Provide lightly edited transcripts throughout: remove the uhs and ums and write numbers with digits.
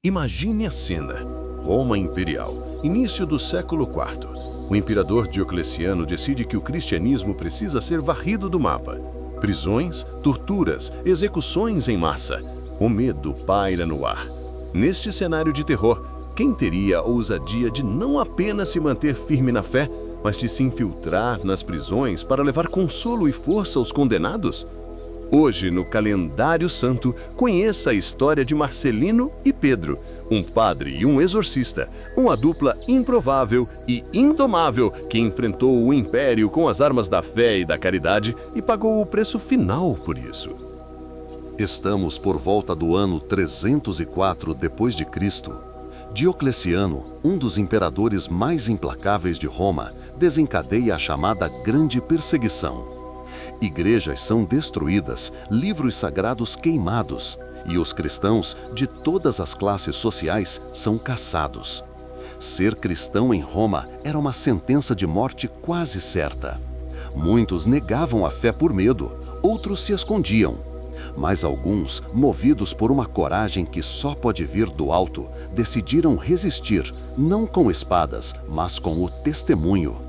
Imagine a cena. Roma Imperial, início do século IV. O imperador Diocleciano decide que o cristianismo precisa ser varrido do mapa. Prisões, torturas, execuções em massa. O medo paira no ar. Neste cenário de terror, quem teria a ousadia de não apenas se manter firme na fé, mas de se infiltrar nas prisões para levar consolo e força aos condenados? Hoje, no Calendário Santo, conheça a história de Marcelino e Pedro, um padre e um exorcista, uma dupla improvável e indomável que enfrentou o império com as armas da fé e da caridade e pagou o preço final por isso. Estamos por volta do ano 304 d.C. Diocleciano, um dos imperadores mais implacáveis de Roma, desencadeia a chamada Grande Perseguição. Igrejas são destruídas, livros sagrados queimados, e os cristãos de todas as classes sociais são caçados. Ser cristão em Roma era uma sentença de morte quase certa. Muitos negavam a fé por medo, outros se escondiam. Mas alguns, movidos por uma coragem que só pode vir do alto, decidiram resistir, não com espadas, mas com o testemunho.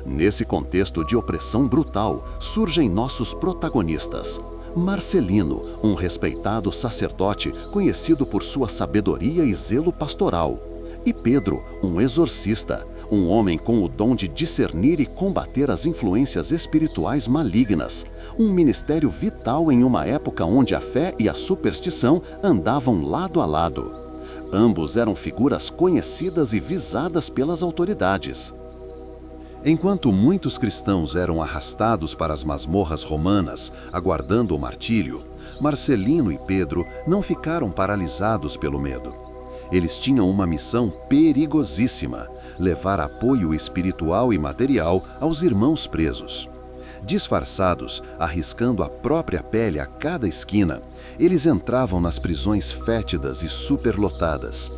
Nesse contexto de opressão brutal, surgem nossos protagonistas. Marcelino, um respeitado sacerdote conhecido por sua sabedoria e zelo pastoral. E Pedro, um exorcista, um homem com o dom de discernir e combater as influências espirituais malignas. Um ministério vital em uma época onde a fé e a superstição andavam lado a lado. Ambos eram figuras conhecidas e visadas pelas autoridades. Enquanto muitos cristãos eram arrastados para as masmorras romanas, aguardando o martírio, Marcelino e Pedro não ficaram paralisados pelo medo. Eles tinham uma missão perigosíssima: levar apoio espiritual e material aos irmãos presos. Disfarçados, arriscando a própria pele a cada esquina, eles entravam nas prisões fétidas e superlotadas.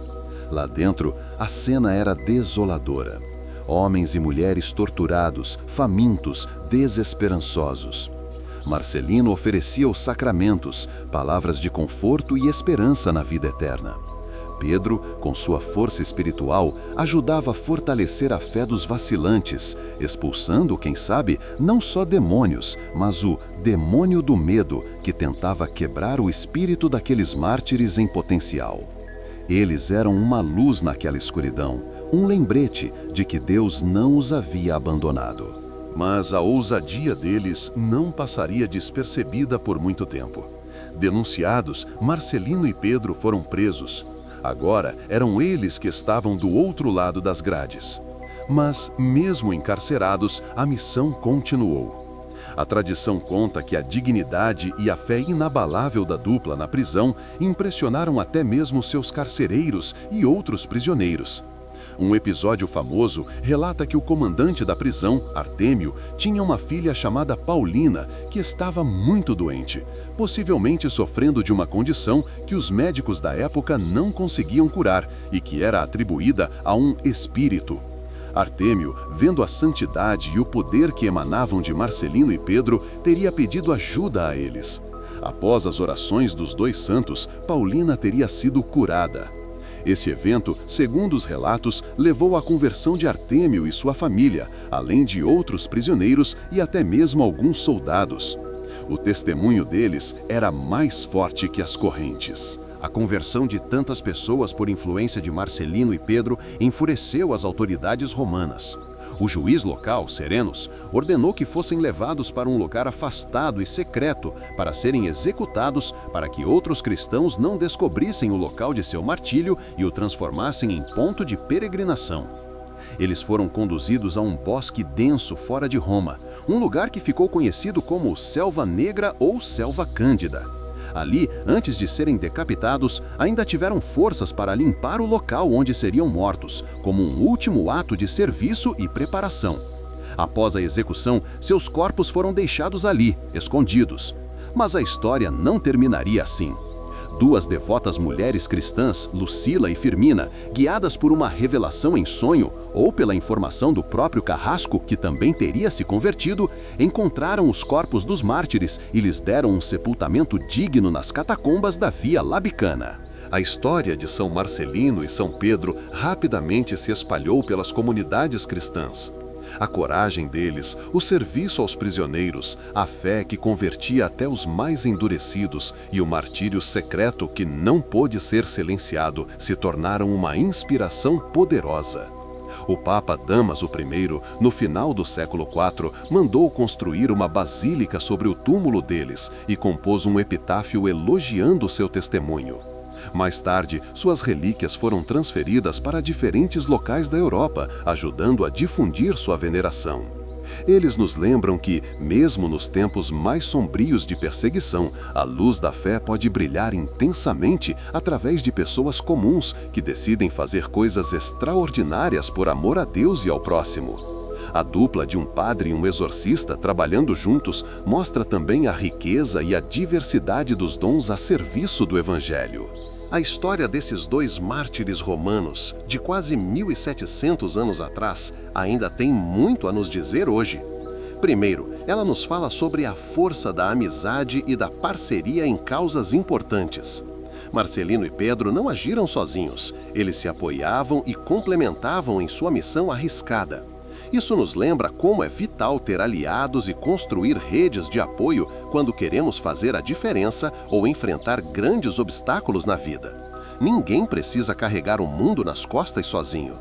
Lá dentro, a cena era desoladora. Homens e mulheres torturados, famintos, desesperançosos. Marcelino oferecia os sacramentos, palavras de conforto e esperança na vida eterna. Pedro, com sua força espiritual, ajudava a fortalecer a fé dos vacilantes, expulsando, quem sabe, não só demônios, mas o demônio do medo que tentava quebrar o espírito daqueles mártires em potencial. Eles eram uma luz naquela escuridão, um lembrete de que Deus não os havia abandonado. Mas a ousadia deles não passaria despercebida por muito tempo. Denunciados, Marcelino e Pedro foram presos. Agora eram eles que estavam do outro lado das grades. Mas, mesmo encarcerados, a missão continuou. A tradição conta que a dignidade e a fé inabalável da dupla na prisão impressionaram até mesmo seus carcereiros e outros prisioneiros. Um episódio famoso relata que o comandante da prisão, Artêmio, tinha uma filha chamada Paulina, que estava muito doente, possivelmente sofrendo de uma condição que os médicos da época não conseguiam curar e que era atribuída a um espírito. Artêmio, vendo a santidade e o poder que emanavam de Marcelino e Pedro, teria pedido ajuda a eles. Após as orações dos dois santos, Paulina teria sido curada. Esse evento, segundo os relatos, levou à conversão de Artêmio e sua família, além de outros prisioneiros e até mesmo alguns soldados. O testemunho deles era mais forte que as correntes. A conversão de tantas pessoas por influência de Marcelino e Pedro enfureceu as autoridades romanas. O juiz local, Serenus, ordenou que fossem levados para um lugar afastado e secreto para serem executados, para que outros cristãos não descobrissem o local de seu martírio e o transformassem em ponto de peregrinação. Eles foram conduzidos a um bosque denso fora de Roma, um lugar que ficou conhecido como Selva Negra ou Selva Cândida. Ali, antes de serem decapitados, ainda tiveram forças para limpar o local onde seriam mortos, como um último ato de serviço e preparação. Após a execução, seus corpos foram deixados ali, escondidos. Mas a história não terminaria assim. Duas devotas mulheres cristãs, Lucila e Firmina, guiadas por uma revelação em sonho ou pela informação do próprio Carrasco, que também teria se convertido, encontraram os corpos dos mártires e lhes deram um sepultamento digno nas catacumbas da Via Labicana. A história de São Marcelino e São Pedro rapidamente se espalhou pelas comunidades cristãs. A coragem deles, o serviço aos prisioneiros, a fé que convertia até os mais endurecidos e o martírio secreto que não pôde ser silenciado se tornaram uma inspiração poderosa. O Papa Damaso I, no final do século IV, mandou construir uma basílica sobre o túmulo deles e compôs um epitáfio elogiando seu testemunho. Mais tarde, suas relíquias foram transferidas para diferentes locais da Europa, ajudando a difundir sua veneração. Eles nos lembram que, mesmo nos tempos mais sombrios de perseguição, a luz da fé pode brilhar intensamente através de pessoas comuns que decidem fazer coisas extraordinárias por amor a Deus e ao próximo. A dupla de um padre e um exorcista trabalhando juntos mostra também a riqueza e a diversidade dos dons a serviço do Evangelho. A história desses dois mártires romanos, de quase 1700 anos atrás, ainda tem muito a nos dizer hoje. Primeiro, ela nos fala sobre a força da amizade e da parceria em causas importantes. Marcelino e Pedro não agiram sozinhos, eles se apoiavam e complementavam em sua missão arriscada. Isso nos lembra como é vital ter aliados e construir redes de apoio quando queremos fazer a diferença ou enfrentar grandes obstáculos na vida. Ninguém precisa carregar o mundo nas costas sozinho.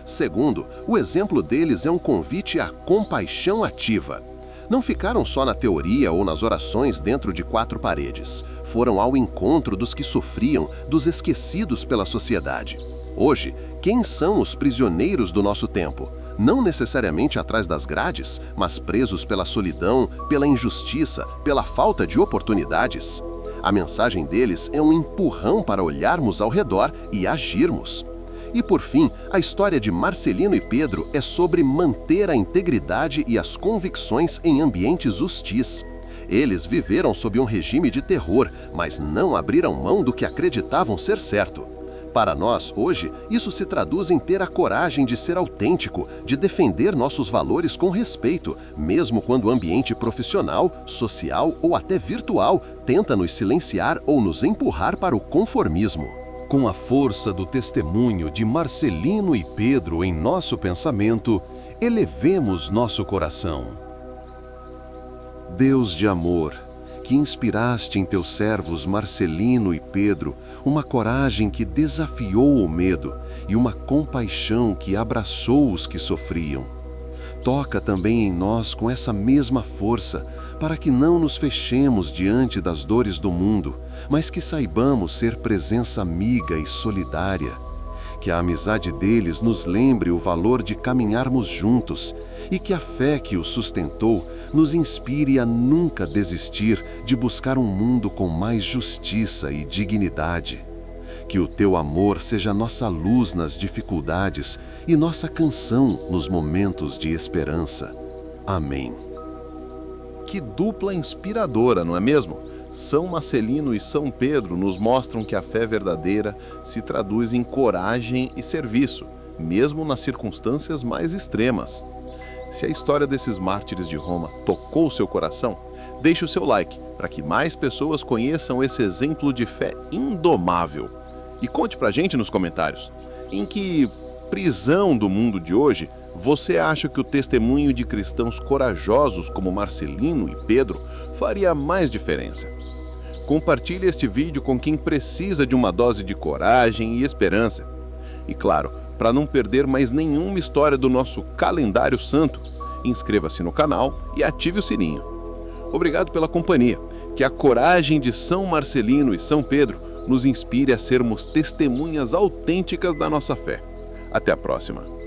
Segundo, o exemplo deles é um convite à compaixão ativa. Não ficaram só na teoria ou nas orações dentro de quatro paredes. Foram ao encontro dos que sofriam, dos esquecidos pela sociedade. Hoje, quem são os prisioneiros do nosso tempo? Não necessariamente atrás das grades, mas presos pela solidão, pela injustiça, pela falta de oportunidades. A mensagem deles é um empurrão para olharmos ao redor e agirmos. E por fim, a história de Marcelino e Pedro é sobre manter a integridade e as convicções em ambientes hostis. Eles viveram sob um regime de terror, mas não abriram mão do que acreditavam ser certo. Para nós, hoje, isso se traduz em ter a coragem de ser autêntico, de defender nossos valores com respeito, mesmo quando o ambiente profissional, social ou até virtual tenta nos silenciar ou nos empurrar para o conformismo. Com a força do testemunho de Marcelino e Pedro em nosso pensamento, elevemos nosso coração. Deus de amor, que inspiraste em teus servos Marcelino e Pedro uma coragem que desafiou o medo e uma compaixão que abraçou os que sofriam. Toca também em nós com essa mesma força, para que não nos fechemos diante das dores do mundo, mas que saibamos ser presença amiga e solidária. Que a amizade deles nos lembre o valor de caminharmos juntos e que a fé que os sustentou nos inspire a nunca desistir de buscar um mundo com mais justiça e dignidade. Que o teu amor seja nossa luz nas dificuldades e nossa canção nos momentos de esperança. Amém. Que dupla inspiradora, não é mesmo? São Marcelino e São Pedro nos mostram que a fé verdadeira se traduz em coragem e serviço, mesmo nas circunstâncias mais extremas. Se a história desses mártires de Roma tocou seu coração, deixe o seu like para que mais pessoas conheçam esse exemplo de fé indomável. E conte pra gente nos comentários, em que prisão do mundo de hoje você acha que o testemunho de cristãos corajosos como Marcelino e Pedro faria mais diferença? Compartilhe este vídeo com quem precisa de uma dose de coragem e esperança. E claro, para não perder mais nenhuma história do nosso calendário santo, inscreva-se no canal e ative o sininho. Obrigado pela companhia. Que a coragem de São Marcelino e São Pedro nos inspire a sermos testemunhas autênticas da nossa fé. Até a próxima!